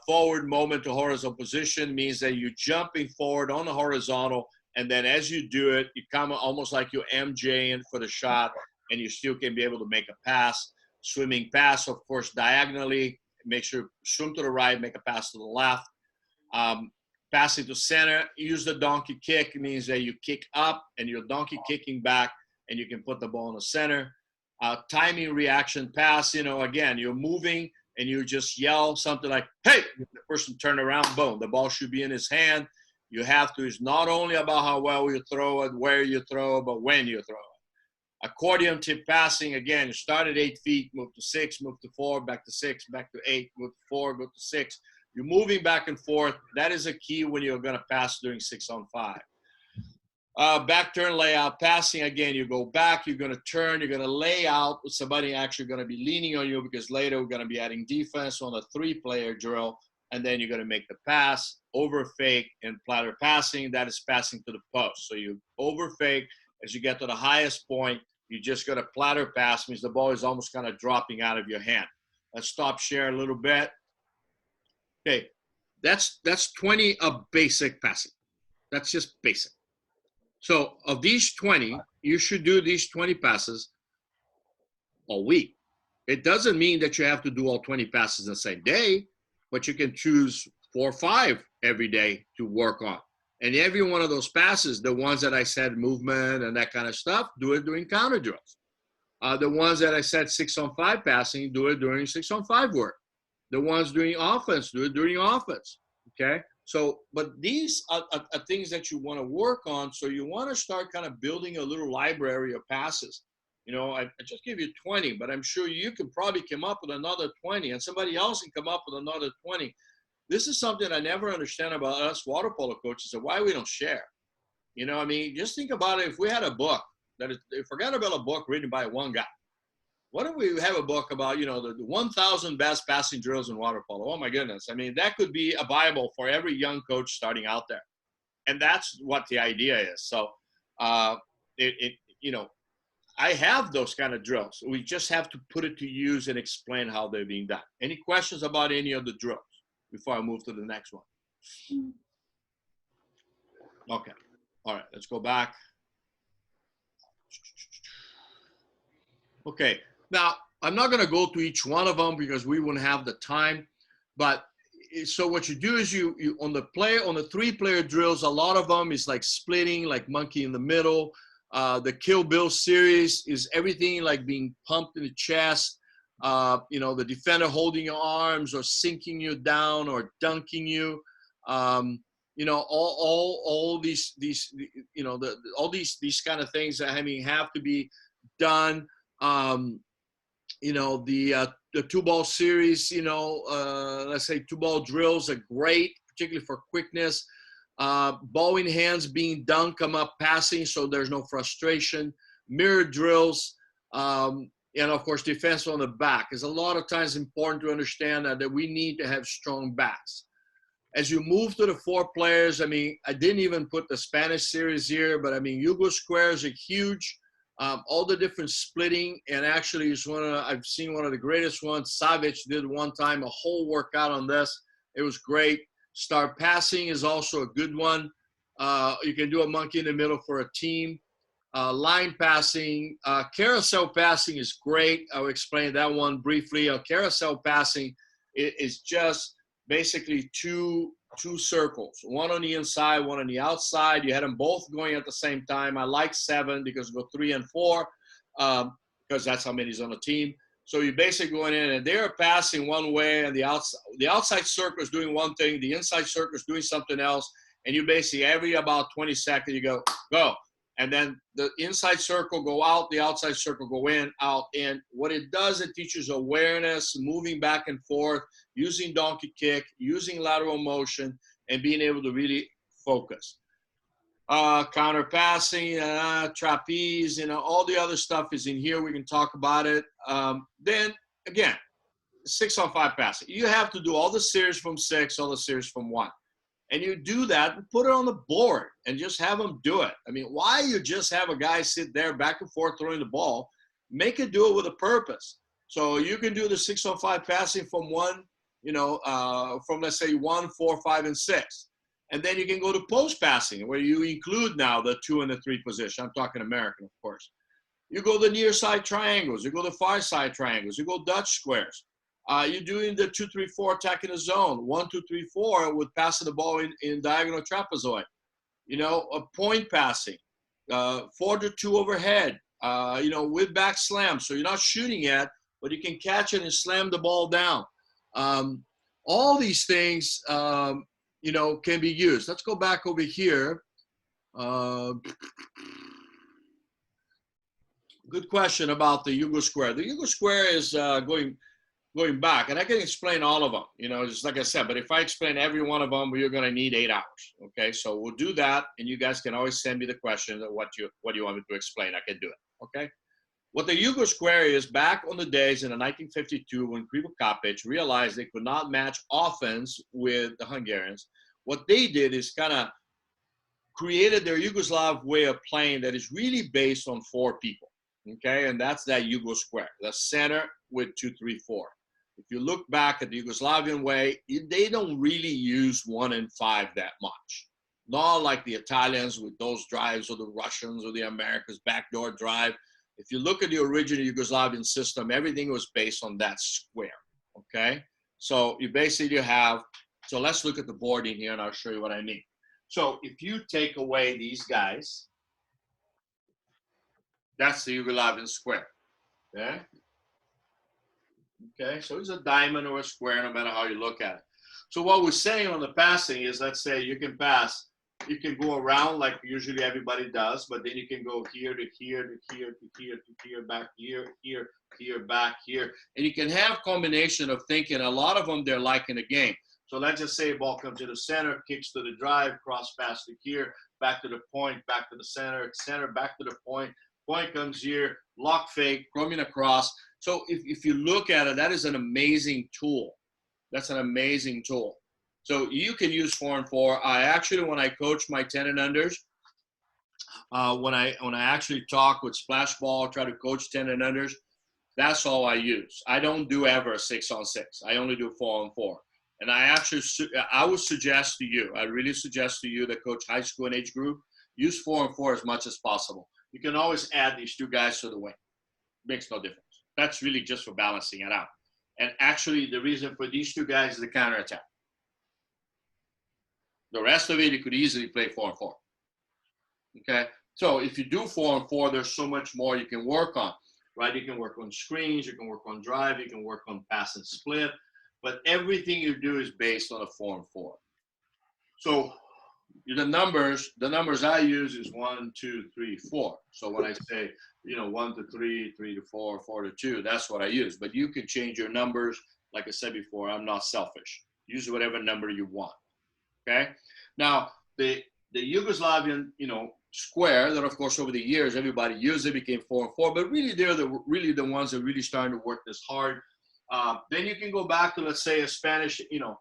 Forward moment to horizontal position means that you're jumping forward on the horizontal, and then as you do it, you come almost like you're MJing for the shot. and you still can be able to make a pass. Swimming pass, of course, diagonally. Make sure swim to the right, make a pass to the left. Passing to center, use the donkey kick. It means that you kick up and you're donkey kicking back, and you can put the ball in the center. Timing reaction pass, again, you're moving and you just yell something like, hey, the person turn around, boom, the ball should be in his hand. You have to, it's not only about how well you throw it, where you throw it, but when you throw it. Accordion tip passing, again, you start at 8 feet, move to 6, move to 4, back to 6, back to 8, move to 4, go to 6. You're moving back and forth. That is a key when you're going to pass during 6-on-5. Back turn layout passing, again, you go back, you're going to turn, you're going to lay out with somebody actually going to be leaning on you, because later we're going to be adding defense on a 3-player drill, and then you're going to make the pass, over fake, and platter passing. That is passing to the post. So you over fake. As you get to the highest point, you just got a platter pass, means the ball is almost kind of dropping out of your hand. Let's stop share a little bit. Okay, that's 20 of basic passing. That's just basic. So of these 20, you should do these 20 passes all week. It doesn't mean that you have to do all 20 passes the same day, but you can choose 4 or 5 every day to work on. And every one of those passes, the ones that I said movement and that kind of stuff, do it during counter drills. The ones that I said 6-on-5 passing, do it during 6-on-5 work. The ones doing offense, do it during offense. Okay? So, but these are things that you want to work on. So you want to start kind of building a little library of passes. I just give you 20, but I'm sure you can probably come up with another 20, and somebody else can come up with another 20. This is something I never understand about us water polo coaches, and why we don't share. Just think about it. If we had a book forget about a book written by one guy. Why don't we have a book about, the 1,000 best passing drills in water polo? Oh my goodness. That could be a Bible for every young coach starting out there. And that's what the idea is. So, I have those kind of drills. We just have to put it to use and explain how they're being done. Any questions about any of the drills before I move to the next one? Okay. All right, let's go back. Okay. Now, I'm not going to go to each one of them because we wouldn't have the time. But so what you do is you on the 3-player drills, a lot of them is like splitting, like monkey in the middle. The Kill Bill series is everything like being pumped in the chest. The defender holding your arms or sinking you down or dunking you. All these all these kind of things that have to be done. The 2-ball series, let's say 2-ball drills are great, particularly for quickness. Ball in hands being done, come up passing, so there's no frustration. Mirror drills, and of course, defense on the back. It's a lot of times important to understand that we need to have strong backs. As you move to the 4 players, I didn't even put the Spanish series here, but Yugo squares are huge. All the different splitting, and actually I've seen one of the greatest ones. Savic did one time a whole workout on this. It was great. Start passing is also a good one. You can do a monkey in the middle for a team. Line passing, carousel passing is great. I'll explain that one briefly. Carousel passing is just basically two circles, one on the inside, one on the outside. You had them both going at the same time. I like 7 because we go 3 and 4 because that's how many is on the team. So you're basically going in and they're passing one way, and the outside circle is doing one thing, the inside circle is doing something else, and you basically every about 20 seconds you go, and then the inside circle go out, the outside circle go in, out, in. What it does, it teaches awareness, moving back and forth, using donkey kick, using lateral motion, and being able to really focus. Counter passing, trapeze, all the other stuff is in here. We can talk about it. Then again, 6-on-5 passing. You have to do all the series from 6, all the series from 1. And you do that, put it on the board and just have them do it. Why you just have a guy sit there back and forth throwing the ball? Make it do it with a purpose. So you can do the 6-on-5 passing from 1, from let's say 1, 4, 5, and 6. And then you can go to post passing where you include now the 2 and the 3 position. I'm talking American, of course. You go the near side triangles. You go the far side triangles. You go Dutch squares. You're doing the 2-3-4 attack in the zone. 1-2-3-4 with passing the ball in diagonal trapezoid. You know, a point passing. 4-2 overhead. You know, with back slam. So you're not shooting yet, but you can catch it and slam the ball down. All these things, you know, can be used. Let's go back over here. Good question about the Yugo square. The Yugo square is going back, and I can explain all of them, you know, just like I said, but if I explain every one of them, you're going to need 8 hours. Okay. So we'll do that. And you guys can always send me the question of what you want me to explain. I can do it. Okay. What the Yugo square is, back on the days in 1952, when Krivo Kapic realized they could not match offense with the Hungarians, what they did is kind of created their Yugoslav way of playing that is really based on 4 people. Okay. And that's that Yugo square, the center with 2-3-4. If you look back at the Yugoslavian way, they don't really use 1 and 5 that much. Not like the Italians with those drives, or the Russians or the Americans backdoor drive. If you look at the original Yugoslavian system, everything was based on that square. Okay, so you basically have. So let's look at the board in here, and I'll show you what I mean. So if you take away these guys, that's the Yugoslavian square. Okay. Okay, so it's a diamond or a square, no matter how you look at it. So what we're saying on the passing is, let's say you can pass, you can go around like usually everybody does, but then you can go here to here to here to here to here, back here, here, here, back here. And you can have combination of thinking. A lot of them, they're like in a game. So let's just say ball comes to the center, kicks to the drive, cross pass to here, back to the point, back to the center, back to the point. Point comes here, lock fake, coming across. So if you look at it, that is an amazing tool. That's an amazing tool. So you can use 4 and 4. I actually, when I coach my 10 and unders, when I actually talk with splash ball, try to coach 10 and unders, that's all I use. I don't do ever a 6 on 6. I only do 4 on 4. And I would suggest to you, I really suggest to you that coach high school and age group, use 4 and 4 as much as possible. You can always add these 2 guys to the wing. Makes no difference. That's really just for balancing it out. And actually, the reason for these 2 guys is the counterattack. The rest of it, you could easily play 4 and 4. Okay? So if you do 4 and 4, there's so much more you can work on, right? You can work on screens, you can work on drive, you can work on pass and split, but everything you do is based on a 4 and 4. So the numbers I use is 1, 2, 3, 4. So when I say, you know, 1 to 3, 3 to 4, 4 to 2, that's what I use. But you can change your numbers. Like I said before, I'm not selfish. Use whatever number you want. Okay. Now the Yugoslavian, you know, square that of course over the years everybody used it, became 4 and 4. But really, they're the ones that are really starting to work this hard. Then you can go back to, let's say, a Spanish, you know.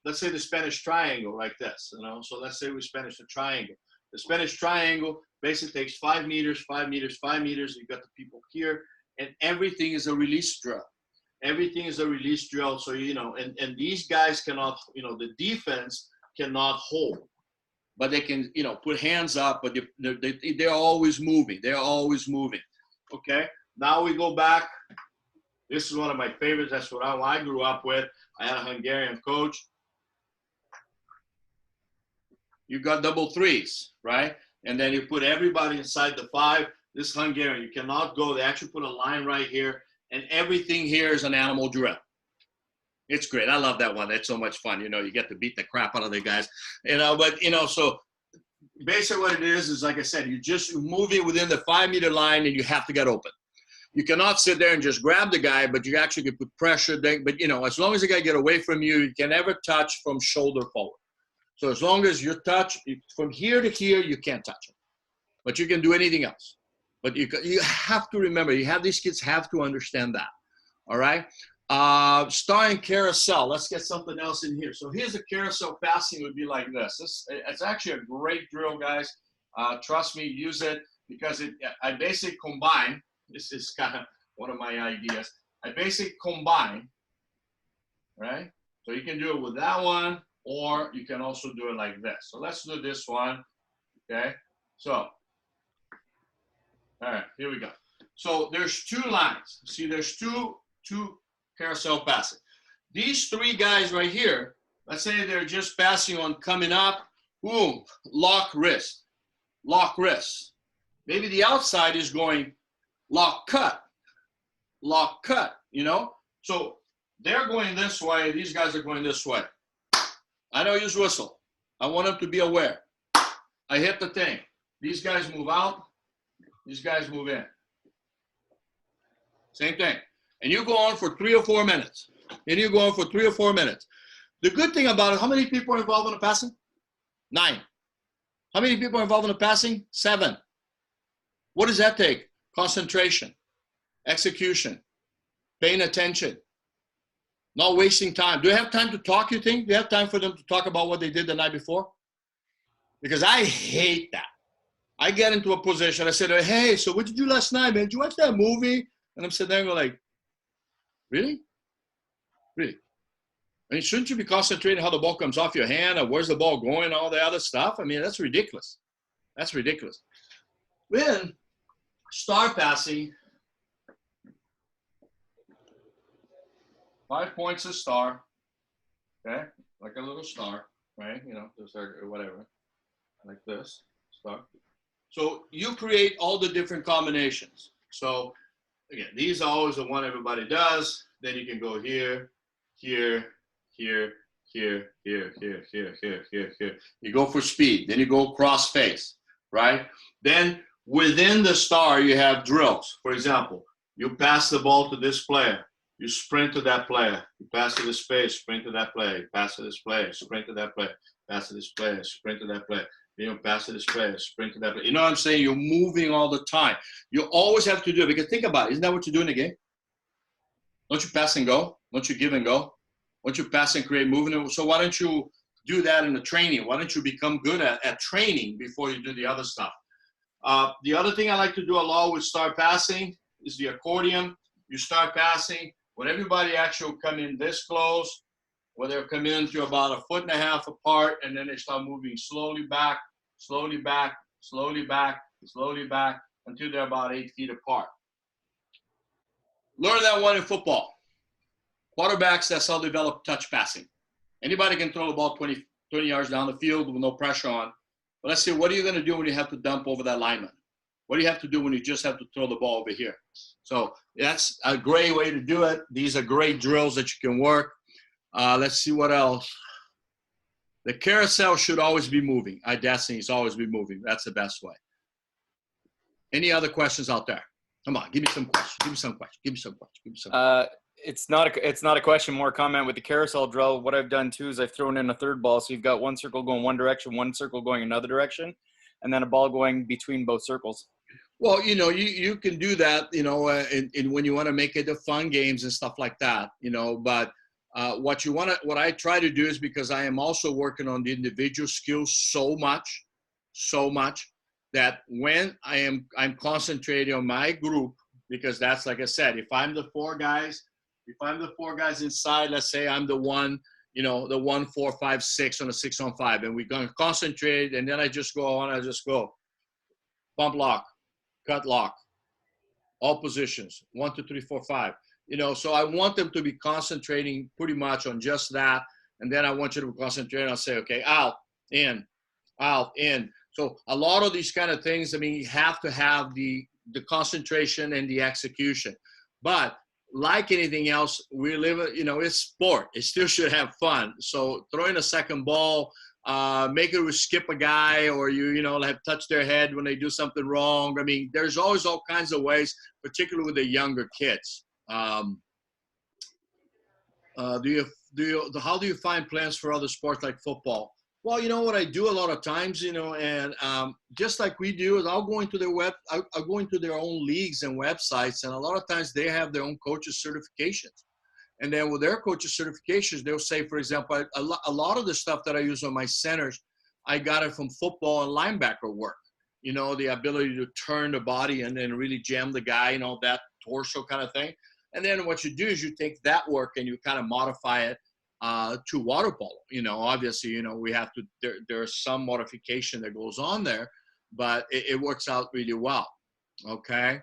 Let's say the Spanish triangle like this, you know. So let's say we Spanish the triangle. The Spanish triangle basically takes 5 meters, 5 meters, 5 meters. You've got the people here, and everything is a release drill. Everything is a release drill. So, you know, and these guys cannot, you know, the defense cannot hold, but they can, you know, put hands up, but they're always moving. They're always moving. Okay. Now we go back. This is one of my favorites. That's what I grew up with. I had a Hungarian coach. You got double 3s, right? And then you put everybody inside the 5. This Hungarian, you cannot go. They actually put a line right here, and everything here is an animal drill. It's great. I love that one. It's so much fun. You know, you get to beat the crap out of the guys. You know, but, you know, so basically what it is like I said, you just move it within the 5-meter line, and you have to get open. You cannot sit there and just grab the guy, but you actually can put pressure there. But, you know, as long as the guy get away from you, you can never touch from shoulder forward. So as long as you touch from here to here, you can't touch him. But you can do anything else. But you have to remember, these kids have to understand that. All right? Star and carousel. Let's get something else in here. So here's a carousel passing would be like this. It's actually a great drill, guys. Trust me, use it, because I basically combine. This is kind of one of my ideas. I basically combine, right? So you can do it with that one, or you can also do it like this. So let's do this one, okay? So, all right, here we go. So there's two lines. See, there's two carousel passing. These three guys right here, let's say they're just passing on coming up, boom, lock wrist, lock wrist. Maybe the outside is going lock cut, you know? So they're going this way, these guys are going this way. I don't use whistle. I want them to be aware. I hit the thing. These guys move out, these guys move in. Same thing. And you go on for 3 or 4 minutes. And you go on for 3 or 4 minutes. The good thing about it, how many people are involved in the passing? 9. How many people are involved in the passing? 7. What does that take? Concentration, execution, paying attention, not wasting time. Do you have time to talk, you think? Do you have time for them to talk about what they did the night before? Because I hate that. I get into a position, I said, hey, so what did you do last night, man? Did you watch that movie? And I'm sitting there and go like, really? Really? I mean, shouldn't you be concentrating how the ball comes off your hand or where's the ball going, all the other stuff? I mean, that's ridiculous. That's ridiculous. When star passing, 5 points a star, okay? Like a little star, right? You know, just like whatever, like this, star. So you create all the different combinations. So again, these are always the one everybody does. Then you can go here, here, here, here, here, here, here, here, here, here. You go for speed. Then you go cross face, right? Then within the star, you have drills. For example, you pass the ball to this player. You sprint to that player. You pass to this player, sprint to that player. You pass to this player, sprint to that player. Pass to this player, sprint to that player. You know, pass to this player, sprint to that player. You know what I'm saying? You're moving all the time. You always have to do it because think about it. Isn't that what you do in a game? Don't you pass and go? Don't you give and go? Don't you pass and create movement? So why don't you do that in the training? Why don't you become good at training before you do the other stuff? The other thing I like to do a lot with start passing is the accordion. You start passing when everybody actually come in this close, where they'll come in to about 1.5 feet apart, and then they start moving slowly back, slowly back, slowly back, slowly back, until they're about 8 feet apart. Learn that one in football. Quarterbacks, that's how they develop touch passing. Anybody can throw the ball 20 yards down the field with no pressure on. But let's see, what are you going to do when you have to dump over that lineman? What do you have to do when you just have to throw the ball over here? So that's a great way to do it. These are great drills that you can work. Let's see what else. The carousel should always be moving. Destiny is always be moving. That's the best way. Any other questions out there? Come on, give me some questions. Give me some questions. Give me some questions. Give me some questions. It's not a question, more a comment with the carousel drill. What I've done too is I've thrown in a third ball. So you've got one circle going one direction, one circle going another direction, and then a ball going between both circles. Well, you know, you can do that, you know, in when you want to make it the fun games and stuff like that, you know, but what I try to do is, because I am also working on the individual skills so much that when I'm concentrating on my group, because that's, like I said, if I'm the four guys inside, let's say I'm the one, you know, the 1, 4, 5, 6 on a 6-on-5, and we're going to concentrate, and then I just go pump lock, cut lock, all positions, 1, 2, 3, 4, 5. You know, so I want them to be concentrating pretty much on just that. And then I want you to concentrate and say, okay, out, in. So a lot of these kind of things, I mean, you have to have the concentration and the execution. But like anything else, we live, you know, it's sport. It still should have fun. So throwing a second ball, make it skip a guy, or you know, have touch their head when they do something wrong. I mean, there's always all kinds of ways, particularly with the younger kids. How do you find plans for other sports like football? Well, you know what I do a lot of times, you know, and just like we do, is I'll go into their own leagues and websites, and a lot of times they have their own coaches certifications. And then with their coaches certifications, they'll say, for example, a lot of the stuff that I use on my centers, I got it from football and linebacker work. You know, the ability to turn the body and then really jam the guy, you know, that torso kind of thing. And then what you do is you take that work and you kind of modify it to water polo. You know, obviously, you know, we have to, there's some modification that goes on there, but it works out really well. Okay.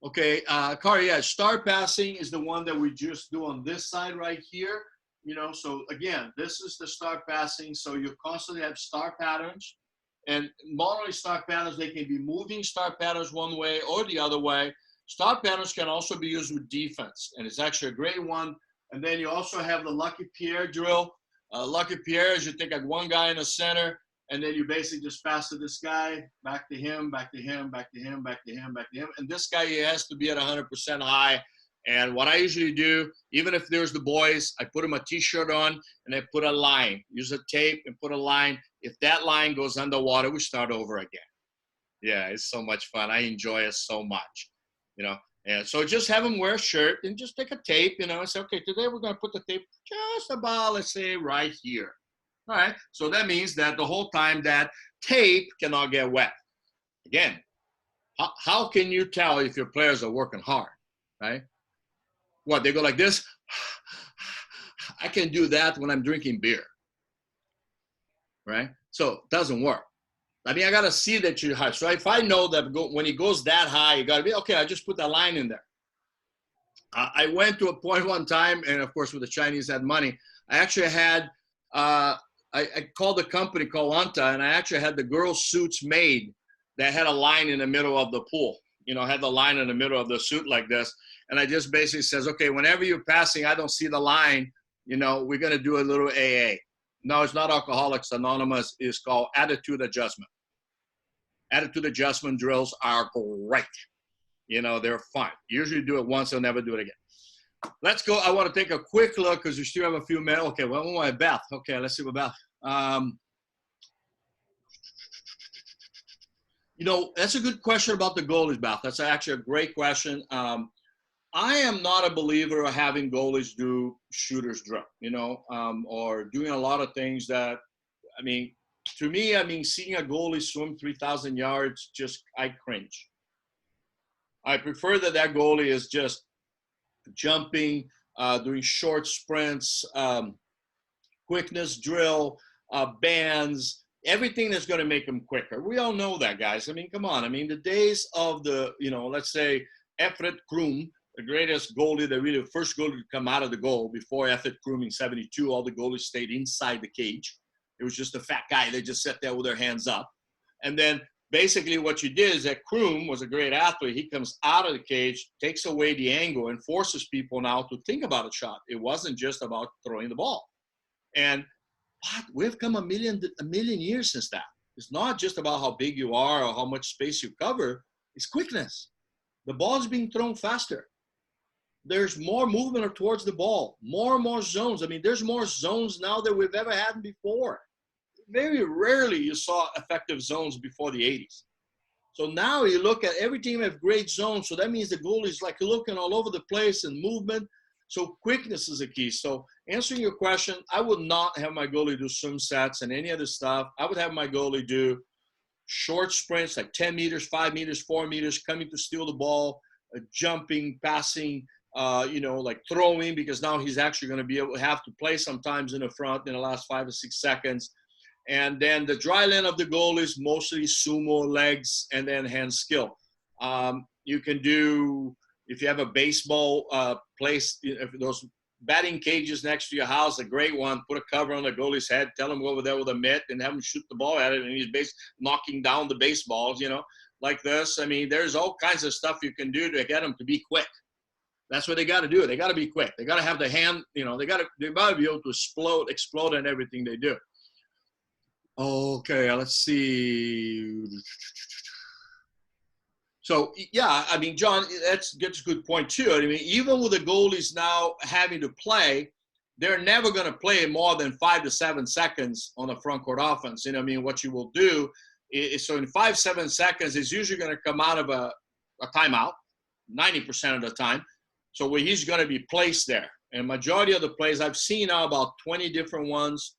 Okay, Kari, yeah, star passing is the one that we just do on this side right here. You know, so again, this is the star passing. So you constantly have star patterns. And not only star patterns, they can be moving star patterns one way or the other way. Star patterns can also be used with defense, and it's actually a great one. And then you also have the Lucky Pierre drill. Lucky Pierre is you take like one guy in the center, and then you basically just pass to this guy, back to him, back to him, back to him, back to him, back to him. And this guy, he has to be at 100% high. And what I usually do, even if there's the boys, I put them a t-shirt on and I put a line. Use a tape and put a line. If that line goes underwater, we start over again. Yeah, it's so much fun. I enjoy it so much, you know. And so just have them wear a shirt and just take a tape, you know, and say, okay, today we're going to put the tape just about, let's say, right here. All right. So that means that the whole time that tape cannot get wet. Again, how can you tell if your players are working hard, right? What, they go like this? I can do that when I'm drinking beer, right? So it doesn't work. I mean, I got to see that you're high. So if I know that when he goes that high, you got to be, okay, I just put that line in there. I went to a point one time, and of course, with the Chinese had money, I actually had, I called a company called Anta, and I actually had the girls' suits made that had a line in the middle of the pool. You know, had the line in the middle of the suit like this. And I just basically says, okay, whenever you're passing, I don't see the line, you know, we're going to do a little AA. No, it's not Alcoholics Anonymous. It's called attitude adjustment. Attitude adjustment drills are great. You know, they're fun. Usually do it once, they'll never do it again. Let's go. I want to take a quick look because we still have a few minutes. Okay, well, my Beth. Okay, let's see what Beth. You know, that's a good question about the goalies, Beth. That's actually a great question. I am not a believer of having goalies do shooters drill, you know, or doing a lot of things that, I mean, to me, I mean, seeing a goalie swim 3,000 yards, just, I cringe. I prefer that goalie is just jumping, doing short sprints, quickness drill, bands, everything that's going to make them quicker. We all know that, guys. I mean, come on. I mean, the days of the, you know, let's say Efret Krum, the greatest goalie, the first goalie to come out of the goal before Efret Krum in 72, all the goalies stayed inside the cage. It was just a fat guy. They just sat there with their hands up. And then basically what you did is that Krum was a great athlete. He comes out of the cage, takes away the angle, and forces people now to think about a shot. It wasn't just about throwing the ball. And we've come a million years since that. It's not just about how big you are or how much space you cover. It's quickness. The ball is being thrown faster. There's more movement towards the ball, more and more zones. I mean, there's more zones now than we've ever had before. Very rarely you saw effective zones before the 80s. So now you look at every team have great zones. So that means the goalie is like looking all over the place and movement. So quickness is a key. So answering your question, I would not have my goalie do swim sets and any other stuff. I would have my goalie do short sprints like 10 meters, 5 meters, 4 meters, coming to steal the ball, jumping, passing, you know, like throwing, because now he's actually going to be able to have to play sometimes in the front in the last 5 or 6 seconds. And then the dry land of the goal is mostly sumo, legs, and then hand skill. You can do, if you have a baseball place, if those batting cages next to your house, a great one, put a cover on the goalie's head, tell him go over there with a mitt and have him shoot the ball at it, and he's basically knocking down the baseballs, you know, like this. I mean, there's all kinds of stuff you can do to get them to be quick. That's what they got to do. They got to be quick. They got to have the hand, you know, they got to be able to explode in everything they do. Okay, let's see. So, yeah, I mean, John, that's a good point, too. I mean, even with the goalies now having to play, they're never going to play more than 5 to 7 seconds on the front court offense. You know, I mean, what you will do is, so in 5, 7 seconds, it's usually going to come out of a timeout, 90% of the time. So where he's going to be placed there. And majority of the plays, I've seen now about 20 different ones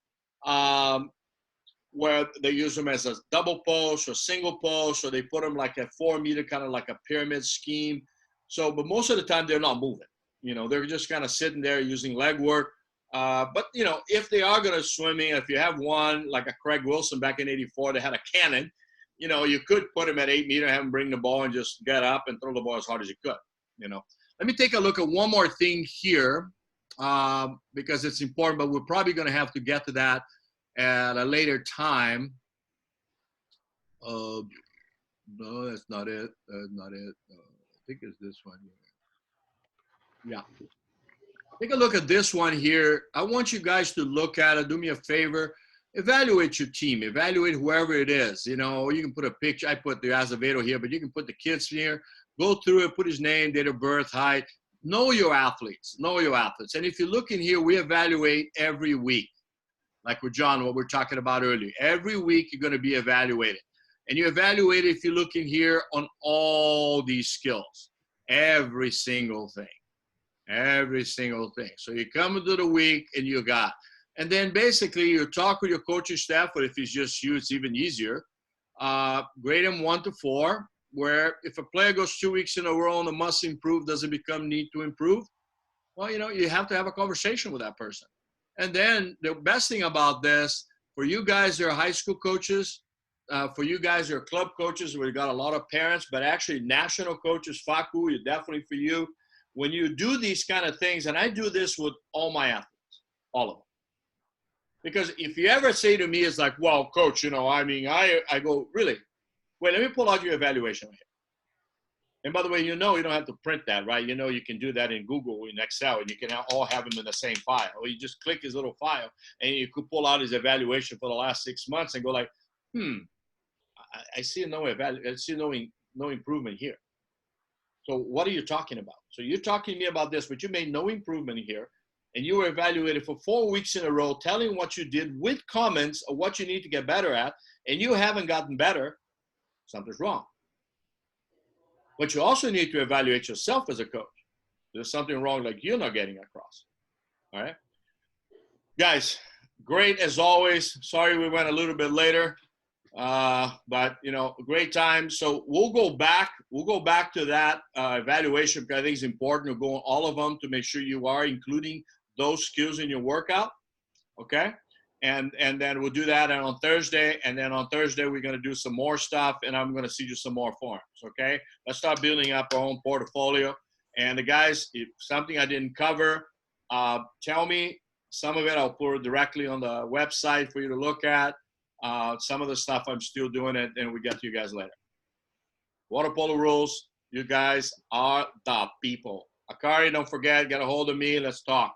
where they use them as a double post or single post, or they put them like a 4 meter, kind of like a pyramid scheme. So, but most of the time they're not moving. You know, they're just kind of sitting there using leg work. But, you know, if they are going to swimming, if you have one, like a Craig Wilson back in '84, they had a cannon. you know, you could put him at 8 meter, have him bring the ball and just get up and throw the ball as hard as you could, you know. Let me take a look at one more thing here because it's important, but we're probably going to have to get to that at a later time. No, that's not it. That's not it. I think it's this one here. Yeah. Take a look at this one here. I want you guys to look at it. Do me a favor. Evaluate your team. Evaluate whoever it is. You know, you can put a picture. I put the Azevedo here, but you can put the kids here. Go through it. Put his name, date of birth, height. Know your athletes. Know your athletes. And if you look in here, we evaluate every week. Like with John, what we're talking about earlier. Every week, you're going to be evaluated. And you evaluate if you look in here on all these skills. Every single thing. Every single thing. So you come into the week and you got. And then basically you talk with your coaching staff, but if it's just you, it's even easier. Grade them 1 to 4, where if a player goes 2 weeks in a row on the must improve, does it become need to improve? Well, you know, you have to have a conversation with that person. And then the best thing about this, for you guys that are high school coaches, for you guys that are club coaches, we've got a lot of parents, but actually national coaches, Facu, you're definitely for you. When you do these kind of things, and I do this with all my athletes, all of them. Because if you ever say to me, it's like, well, coach, you know, I mean, I go, really? Wait, let me pull out your evaluation right here. And by the way, you know, you don't have to print that, right? You know, you can do that in Google, in Excel, and you can all have them in the same file. Or you just click his little file, and you could pull out his evaluation for the last 6 months and go like, I see no improvement here. So what are you talking about? So you're talking to me about this, but you made no improvement here. And you were evaluated for 4 weeks in a row, telling what you did with comments of what you need to get better at, and you haven't gotten better. Something's wrong. But you also need to evaluate yourself as a coach. There's something wrong, like you're not getting across. All right? Guys, great as always. Sorry we went a little bit later. But you know, great time. So we'll go back to that evaluation, because I think it's important to go on all of them to make sure you are including those skills in your workout. Okay. And then we'll do that on Thursday. And then on Thursday, we're going to do some more stuff, and I'm going to see you some more forms. Okay. Let's start building up our own portfolio. And the guys, if something I didn't cover, tell me. Some of it I'll put it directly on the website for you to look at. Some of the stuff I'm still doing it, and we get to you guys later. Water polo rules. You guys are the people. Akari, don't forget, get a hold of me. Let's talk.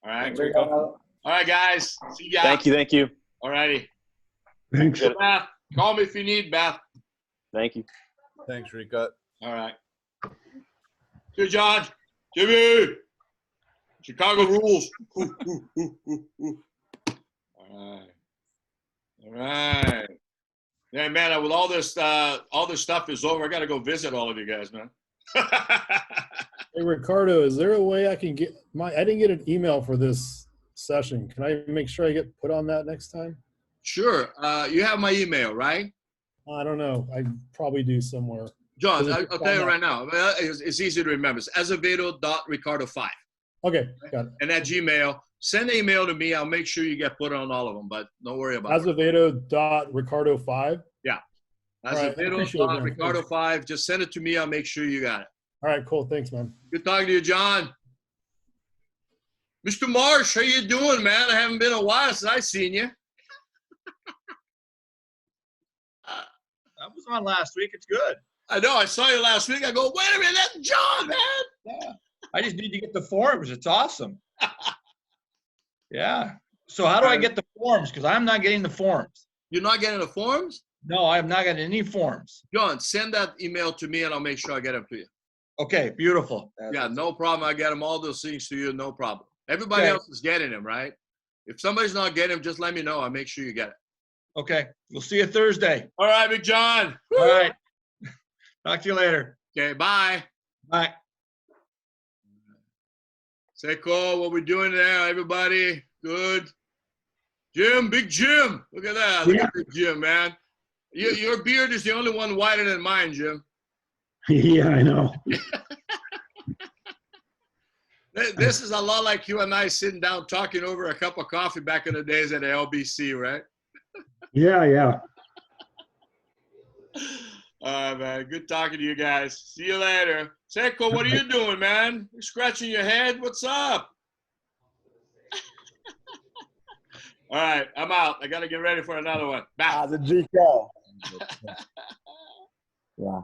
All right. All right, guys. See ya. Thank you. All righty. Thanks. Beth, call me if you need, Beth. Thank you. Thanks, Rico. All right. See you, John. Jimmy. Chicago rules. All right. All right. Yeah, man, with all this stuff is over, I got to go visit all of you guys, man. Hey, Ricardo, is there a way I can get I didn't get an email for this session. Can I make sure I get put on that next time? Sure. You have my email, right? I don't know. I probably do somewhere. John, I'll tell you right now. It's easy to remember. It's azevedo.ricardo5. Okay, got it. And at Gmail, send an email to me. I'll make sure you get put on all of them, but don't worry about it. Azevedo.ricardo5. Yeah. All right, I appreciate it, man. Azevedo.ricardo5. Just send it to me. I'll make sure you got it. All right, cool. Thanks, man. Good talking to you, John. Mr. Marsh, how you doing, man? I haven't been a while since I seen you. I was on last week. It's good. I know. I saw you last week. I go, wait a minute, that's John, man. Yeah. I just need to get the forms. It's awesome. Yeah. So how do I get the forms? Because I'm not getting the forms. You're not getting the forms? No, I have not gotten any forms. John, send that email to me, and I'll make sure I get them to you. Okay, beautiful. Yeah, no problem. I get them, all those things to you, no problem. Everybody Okay. else is getting them, right? If somebody's not getting them, just let me know. I'll make sure you get it. Okay, we'll see you Thursday. All right, Big John. All right. Talk to you later. Okay, bye. Bye. Seiko, what we doing now, everybody? Good. Jim, Big Jim. Look at that. Look at Big Jim, man. Your beard is the only one whiter than mine, Jim. Yeah, I know. This is a lot like you and I sitting down talking over a cup of coffee back in the days at the LBC, right? Yeah. All right, man. Good talking to you guys. See you later. Seiko, what are you doing, man? You scratching your head? What's up? All right, I'm out. I got to get ready for another one. Bye. The Chico. Yeah.